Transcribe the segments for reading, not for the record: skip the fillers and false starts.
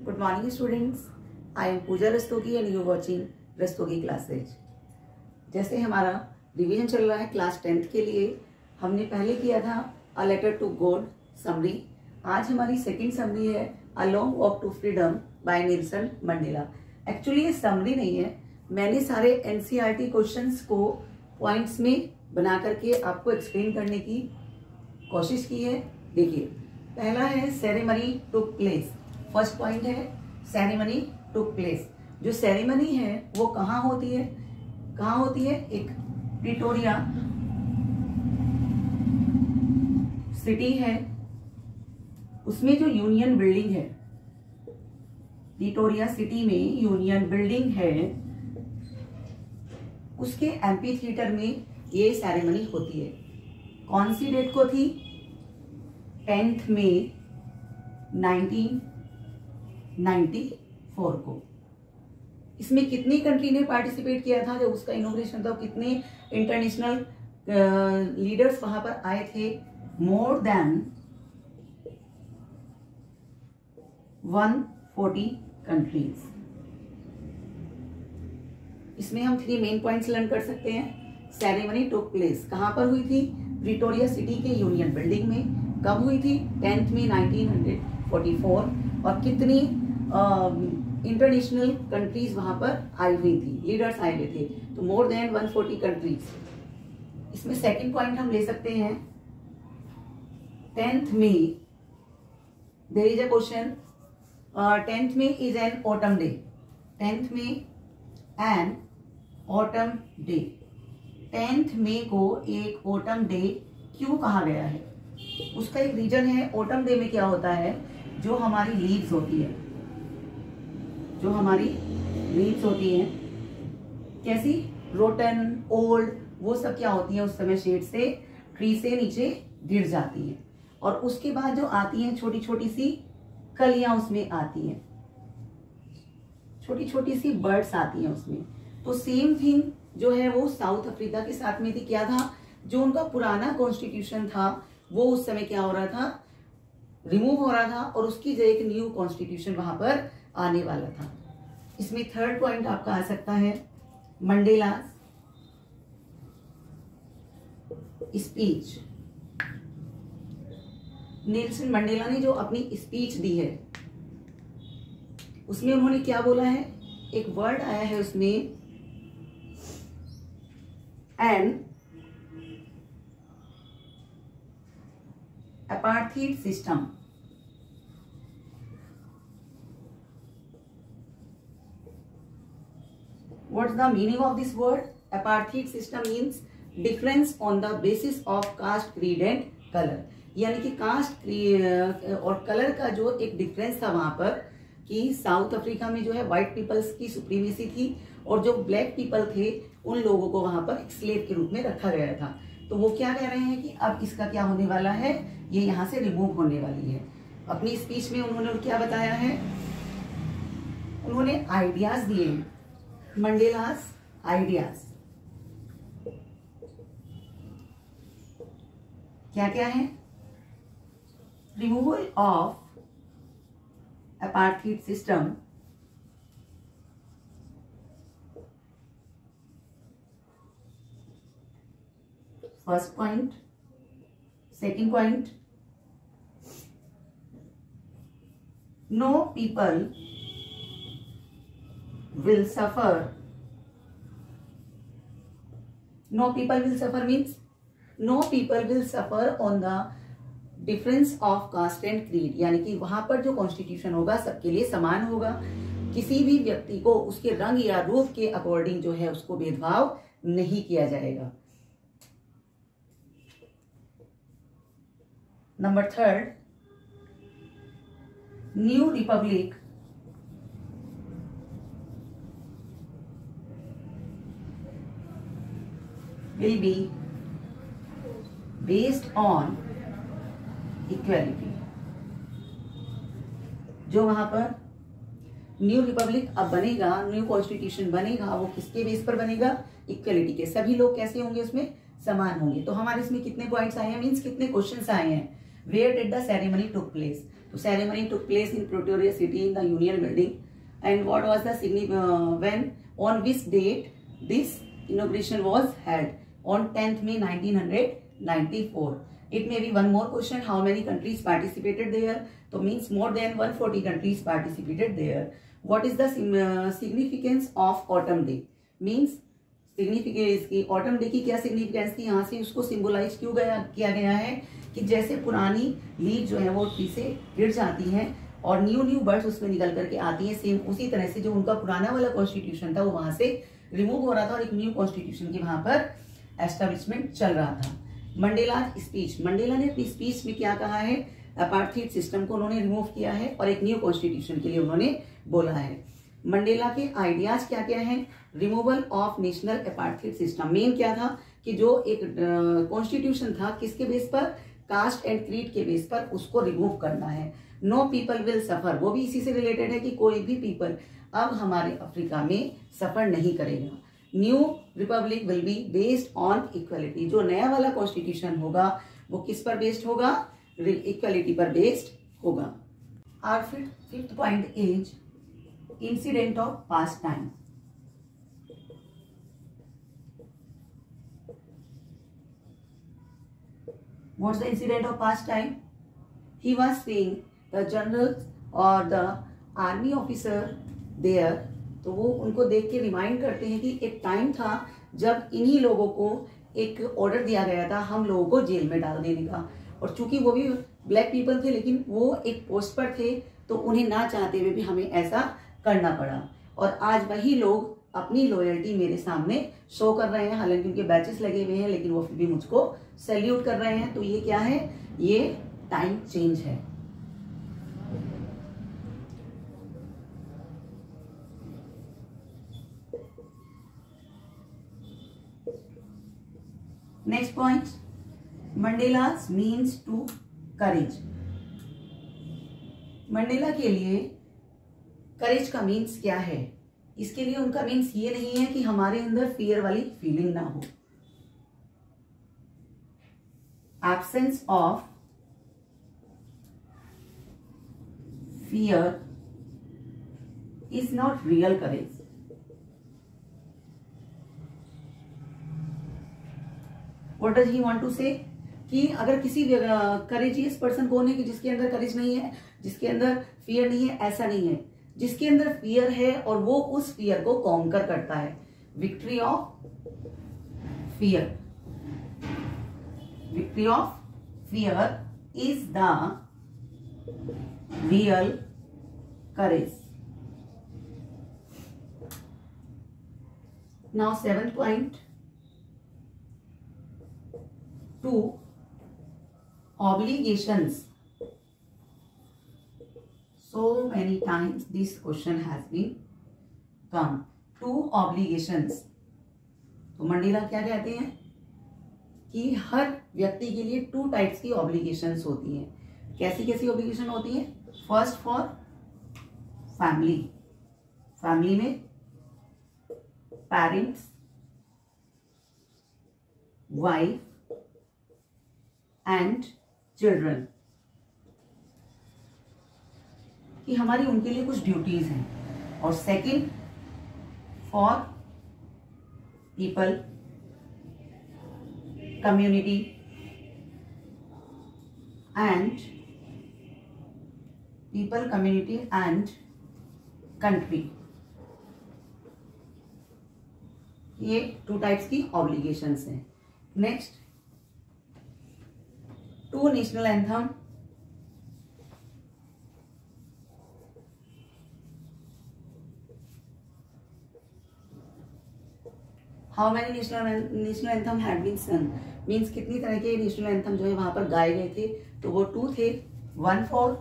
Good morning students. I am Pooja Rastogi and you are watching Rastogi Classes. जैसे हमारा revision चल रहा है क्लास 10th के लिए, हमने पहले किया था a letter to God summary. आज हमारी सेकंड समरी है a long walk to freedom by Nelson Mandela. Actually ये समरी नहीं है, मैंने सारे एनसीईआरटी क्वेश्चंस को पॉइंट्स में बना करके आपको एक्सप्लेन करने की कोशिश की है। देखिए, पहला है ceremony took place. First point है सेरेमनी टुक प्लेस। जो सेरेमनी है वो कहाँ होती है? कहाँ होती है? एक प्रिटोरिया सिटी है, उसमें जो यूनियन बिल्डिंग है, प्रिटोरिया सिटी में यूनियन बिल्डिंग है, उसके एम्पी थिएटर में ये सेरेमनी होती है। कौन सी डेट को थी? 10 मई 1994 को। इसमें कितनी कंट्री ने पार्टिसिपेट किया था? जब उसका इनॉग्रेशन था, कितने इंटरनेशनल लीडर्स वहां पर आए थे? मोर देन 140 कंट्रीज। इसमें हम 3 मेन पॉइंट्स लर्न कर सकते हैं। सेरेमनी टुक प्लेस कहां पर हुई थी? प्रिटोरिया सिटी के यूनियन बिल्डिंग में। कब हुई थी? 10 मई 1944। और कितनी इंटरनेशनल कंट्रीज वहां पर आई हुई थी, लीडर्स आए हुए थे? तो मोर देन 140 कंट्रीज। इसमें सेकंड पॉइंट हम ले सकते हैं 10th May. There is a question, 10th May is an autumn day. 10th May an autumn day. 10th मई को एक ऑटम डे क्यों कहा गया है? उसका एक रीजन है। ऑटम डे में क्या होता है? जो हमारी लीव्स होती है, जो हमारी लीव्स होती हैं, कैसी? रोटन, ओल्ड, वो सब क्या होती है उस समय शेड से, ट्री से नीचे गिर जाती हैं। और उसके बाद जो आती हैं छोटी छोटी सी कलियां उसमें आती हैं, छोटी छोटी सी बर्ड्स आती हैं उसमें। तो सेम थिंग जो है वो साउथ अफ्रीका के साथ में थी। क्या था? जो उनका पुराना कॉन्स्टिट्यूशन था वो उस समय क्या हो रहा था? रिमूव हो रहा था, और उसकी जगह एक न्यू कॉन्स्टिट्यूशन वहां पर आने वाला था। इसमें थर्ड पॉइंट आपका आ सकता है मंडेला स्पीच। नेल्सन मंडेला ने जो अपनी स्पीच दी है उसमें उन्होंने क्या बोला है? एक वर्ड आया है उसमें, N apartheid system। What's the meaning of this word? Apartheid system means difference on the basis of caste, creed and color। यानी कि कास्ट और कलर का जो एक डिफरेंस था वहां पर, कि साउथ अफ्रीका में जो है व्हाइट पीपल्स की सुप्रीमेसी थी और जो ब्लैक पीपल थे उन लोगों को वहां पर एक स्लेव के रूप में रखा गया था। तो वो क्या कह रहे हैं कि अब इसका क्या होने वाला है? ये यहाँ से रिमूव होने वाली है। अपनी स्पीच में उन्होंने क्या बताया है? उन्होंने आइडियाज दिए, मंडेलास आइडियाज। क्या क्या है? Removal of apartheid system, first point। second point, no people will suffer। no people will suffer means no people will suffer on the difference of caste and creed. यानी कि वहां पर जो कॉन्स्टिट्यूशन होगा सबके लिए समान होगा, किसी भी व्यक्ति को उसके रंग या रूप के अकॉर्डिंग जो है उसको भेदभाव नहीं किया जाएगा। Number third, new Republic will be based on equality. जो वहां पर न्यू रिपब्लिक अब बनेगा, न्यू कॉन्स्टिट्यूशन बनेगा, वो किसके बेस पर बनेगा? इक्वालिटी के। सभी लोग कैसे होंगे? उसमें समान होंगे। तो हमारे इसमें कितने पॉइंट्स आए हैं, मीन्स कितने क्वेश्चंस आए हैं? Where did the ceremony took place? तो ceremony took place in Pretoria city in the Union Building. And what was the when on which date this inauguration was held? On 10th May 1994. It may be one more question. How many countries participated there? So means more than 140 countries participated there. What is the significance of Autumn Day? Means significance की autumn day की क्या significance थी, यहाँ से उसको symbolize क्यों किया गया है कि जैसे पुरानी लीव जो है वो ट्री से गिर जाती हैं और न्यू बर्ड्स उसमें निकल करके आती हैं, सेम उसी तरह से जो उनका पुराना वाला कॉन्स्टिट्यूशन था वो वहां से रिमूव हो रहा था और एक न्यू कॉन्स्टिट्यूशन की वहां पर एस्टेब्लिशमेंट चल रहा था। मंडेला स्पीच, मंडेला ने अपनी स्पीच में क्या कहा है, अपार्थाइड सिस्टम को उन्होंने रिमूव किया है और एक न्यू कॉन्स्टिट्यूशन के लिए उन्होंने बोला है। मंडेला के आइडियाज क्या क्या हैं, removal of national apartheid system. Main क्या था कि जो एक कॉन्स्टिट्यूशन था किसके बेस पर, कास्ट एंड क्रीड के बेस पर, उसको रिमूव करना है। नो पीपल विल सफर, वो भी इसी से रिलेटेड है कि कोई भी पीपल अब हमारे अफ्रीका में सफर नहीं करेगा। New Republic will be based on equality, जो नया वाला कॉन्स्टिट्यूशन होगा वो किस पर बेस्ड होगा, इक्वलिटी पर बेस्ड होगा। और fifth point is incident of past time. What's the incident of past time? He was seeing the generals or the army officer there, तो वो उनको देख के रिमाइंड करते हैं कि एक टाइम था जब इन्हीं लोगों को एक ऑर्डर दिया गया था हम लोगों को जेल में डाल देने का, और चूंकि वो भी ब्लैक पीपल थे लेकिन वो एक पोस्ट पर थे तो उन्हें ना चाहते हुए भी हमें ऐसा करना पड़ा। और आज वही लोग अपनी लॉयल्टी मेरे सामने शो कर रहे हैं, हालांकि उनके बैचेस लगे हुए हैं लेकिन वो फिर भी मुझको सैल्यूट कर रहे हैं। तो ये क्या है, ये टाइम चेंज है। Next point, Mandelas means to courage. Mandela के लिए करेज का मीन्स क्या है, इसके लिए उनका मीन्स ये नहीं है कि हमारे अंदर फियर वाली फीलिंग ना हो। Absence of fear is not real courage. What does he want to say, कि अगर किसी करेजियस पर्सन कौन है कि जिसके अंदर करेज नहीं है, जिसके अंदर फियर नहीं है, ऐसा नहीं है। जिसके अंदर फियर है और वो उस फियर को कॉन्कर करता है। Victory of fear, victory of fear is the real courage. Now seventh point, two obligations. So many times this question has been come. Two obligations. तो मंडेला क्या कहते हैं कि हर व्यक्ति के लिए 2 टाइप्स की ऑब्लिगेशंस होती हैं। कैसी कैसी ऑब्लिगेशन होती है, फर्स्ट फॉर फैमिली, फैमिली में पेरेंट्स, वाइफ एंड चिल्ड्रन, कि हमारी उनके लिए कुछ ड्यूटीज हैं। और second for people, community and people, community and country. ये 2 टाइप्स की ऑब्लिगेशंस हैं। Next, 2 national anthem. How many national anthem had been sung, means कितनी तरह के नेशनल एंथम जो है वहां पर गाए गए थे, तो वो 2 थे। 1 for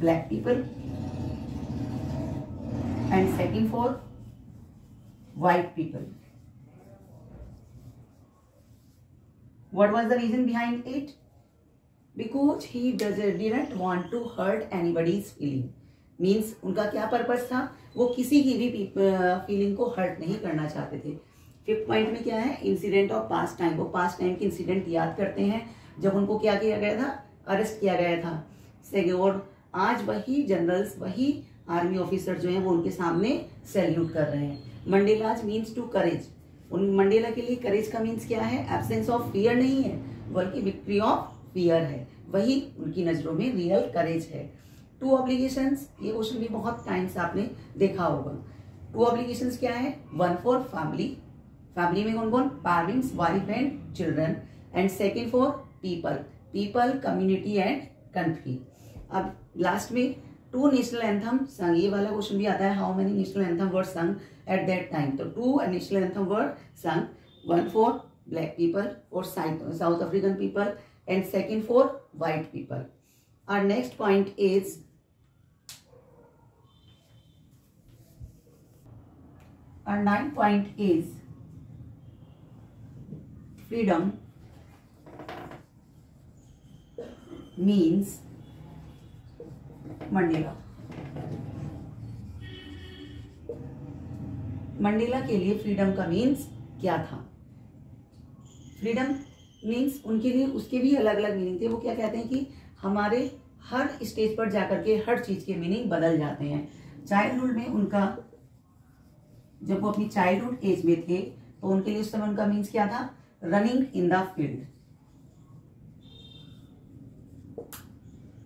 black people and second for white people. What was the reason behind it? Because he didn't want to hurt anybody's feeling. Means उनका क्या पर्पस था, वो किसी की भी फीलिंग को हर्ट नहीं करना चाहते थे। 5th पॉइंट में क्या है, इंसिडेंट ऑफ पास्ट टाइम। वो पास्ट टाइम के इंसिडेंट याद करते हैं जब उनको क्या किया गया था, अरेस्ट किया गया था। सेकेंड, आज वही जनरल्स, वही आर्मी ऑफिसर जो हैं वो उनके सामने सैल्यूट कर रहे हैं। Mandela's means to courage. उन मंडेला के लिए करेज का मीन्स क्या है, एब्सेंस ऑफ फियर नहीं है बल्कि विक्ट्री ऑफ फियर है। वही उनकी नजरों में रियल करेज है। 2 ऑब्लिगेशंस, ये क्वेश्चन भी बहुत टाइम से आपने देखा होगा। 2 ऑब्लिगेशंस क्या है, 1 फॉर फैमिली, फैमिली में कौन कौन, parents, wife and children, and second for people, people, community and country. अब लास्ट में 2 नेशनल एंथम संग, ये वाला क्वेश्चन भी आता है, हाउ मेनी नेशनल एंथम वर संग एट दैट टाइम। तो 2 नेशनल एंथम वर संग, 1 for black people, for south African people, and second for white people. Our next point is our 9th point is freedom means Mandela. Mandela के लिए freedom का means क्या था। Freedom means उनके लिए उसके भी अलग अलग मीनिंग थे। वो क्या कहते हैं कि हमारे हर स्टेज पर जाकर के हर चीज के मीनिंग बदल जाते हैं। चाइल्डहुड में उनका, जब वो अपनी चाइल्डहुड एज में थे तो उनके लिए उस समय उनका मीन्स क्या था, रनिंग इन द फील्ड,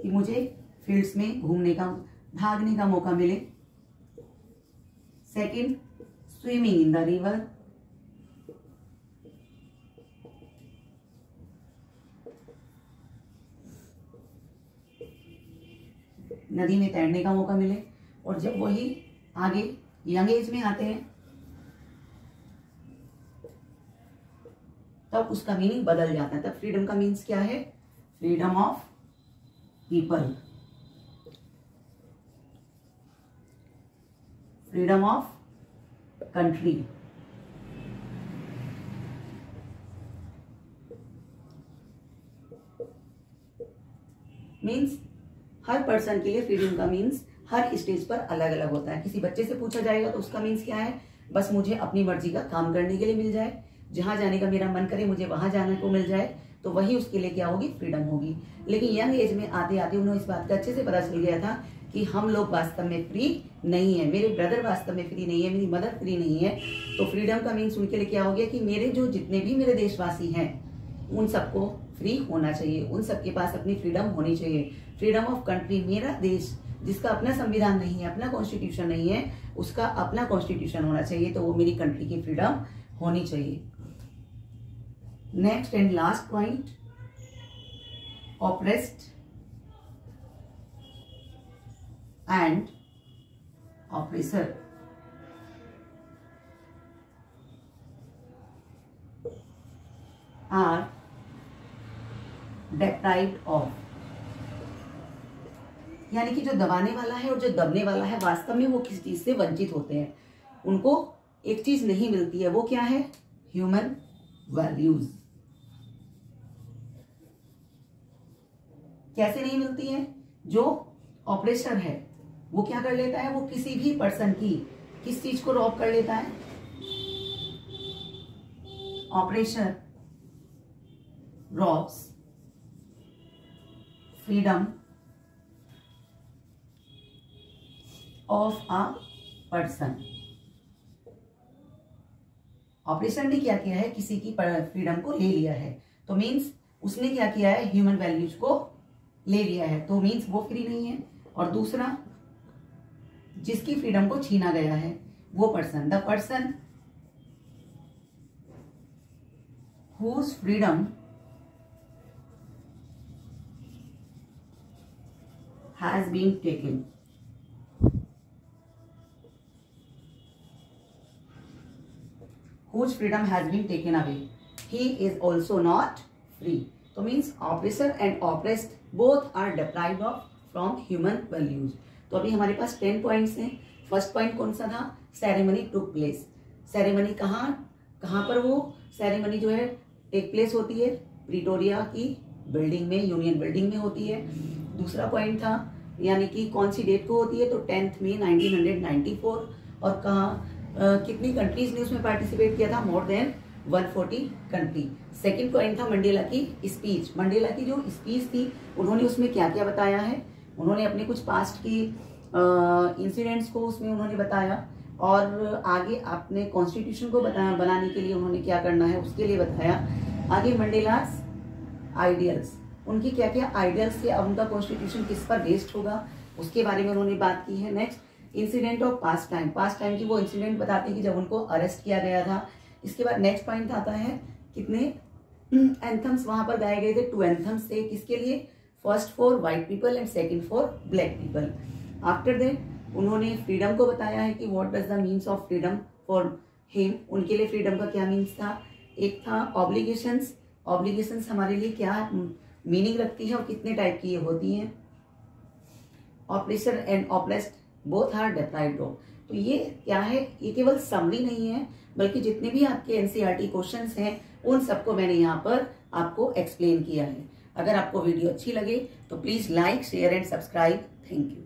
कि मुझे फील्ड्स में घूमने का, भागने का मौका मिले। Second, swimming in the river, नदी में तैरने का मौका मिले। और जब वही आगे यंग एज में आते हैं तब उसका मीनिंग बदल जाता है। तब फ्रीडम का मीन्स क्या है, freedom of people, freedom of country, means her person के लिए फ्रीडम का मीन्स हर स्टेज पर अलग अलग होता है। किसी बच्चे से पूछा जाएगा तो उसका मीन्स क्या है, बस मुझे अपनी मर्जी का काम करने के लिए मिल जाए, जहां जाने का मेरा मन करे मुझे वहां जाने को मिल जाए, तो वही उसके लिए क्या होगी, फ्रीडम होगी। लेकिन यंग एज में आते आते उन्हें इस बात का अच्छे से पता चल गया था कि हम लोग वास्तव में फ्री नहीं है, मेरे ब्रदर वास्तव में फ्री नहीं है, मेरी मदर फ्री नहीं है। तो फ्रीडम का मीन्स उनके लिए क्या हो गया कि मेरे जो जितने भी मेरे देशवासी हैं उन सबको फ्री होना चाहिए, उन सबके पास अपनी फ्रीडम होनी चाहिए। फ्रीडम ऑफ कंट्री, मेरा देश जिसका अपना संविधान नहीं है, अपना कॉन्स्टिट्यूशन नहीं है, उसका अपना कॉन्स्टिट्यूशन होना चाहिए, तो वो मेरी कंट्री की फ्रीडम होनी चाहिए। Next and last point, oppressed and oppressor are deprived of, यानी कि जो दबाने वाला है और जो दबने वाला है वास्तव में वो किस चीज से वंचित होते हैं, उनको एक चीज नहीं मिलती है, वो क्या है, ह्यूमन वैल्यूज। कैसे नहीं मिलती है, जो ऑपरेशर है वो क्या कर लेता है, वो किसी भी पर्सन की किस चीज को रॉब कर लेता है, oppressor robs freedom of a person. Operation ने क्या किया है, किसी की फ्रीडम को ले लिया है, तो मीन्स उसने क्या किया है, ह्यूमन वैल्यूज को ले लिया है, तो मीन्स वो फ्री नहीं है। और दूसरा, जिसकी फ्रीडम को छीना गया है वो person, the person whose freedom has been taken, whose freedom has been taken away, he is also not free. So means oppressor and oppressed both are deprived of from human values. तो अभी हमारे पास 10 points हैं। First point कौन सा था, ceremony took place. Ceremony कहाँ पर वो सेरेमनी जो है टेक प्लेस होती है, प्रिटोरिया की बिल्डिंग में, यूनियन बिल्डिंग में होती है। दूसरा पॉइंट था यानी कि कौन सी डेट को होती है, तो 10 मई 1994। और कहाँ, कितनी कंट्रीज ने उसमें पार्टिसिपेट किया था? मोर देन 140 कंट्री। सेकंड पॉइंट था मंडेला की स्पीच। मंडेला की जो स्पीच थी उन्होंने उसमें क्या क्या बताया है? उन्होंने अपने कुछ पास्ट की इंसिडेंट्स को उसमें उन्होंने बताया, और आगे अपने कॉन्स्टिट्यूशन को बनाने के लिए उन्होंने क्या करना है उसके लिए बताया। आगे मंडेलास आइडियल्स, उनकी क्या क्या आइडियल्स थे, अब उनका कॉन्स्टिट्यूशन किस पर बेस्ड होगा उसके बारे में उन्होंने बात की है। Next incident of past time, past time की वो इंसिडेंट बताते हैं कि जब उनको अरेस्ट किया गया था। इसके बाद नेक्स्ट पॉइंट आता है कितने एंथम्स वहां पर गाए गए थे? 2 एंथम्स थे। किसके लिए? First for white people and second for black people. After that उन्होंने फ्रीडम को बताया है कि what does the means of freedom for him, उनके लिए फ्रीडम का क्या मीन्स था। एक था ऑब्लिगेशंस, ऑब्लिगेशंस हमारे लिए क्या मीनिंग रखती है और कितने टाइप की ये होती हैं। Oppressor and oppressed both are deprived of. तो ये क्या है? ये केवल समरी नहीं है, बल्कि जितने भी आपके एनसीईआरटी क्वेश्चंस हैं उन सबको मैंने यहाँ पर आपको एक्सप्लेन किया है। अगर आपको वीडियो अच्छी लगे तो please like, share and subscribe. Thank you.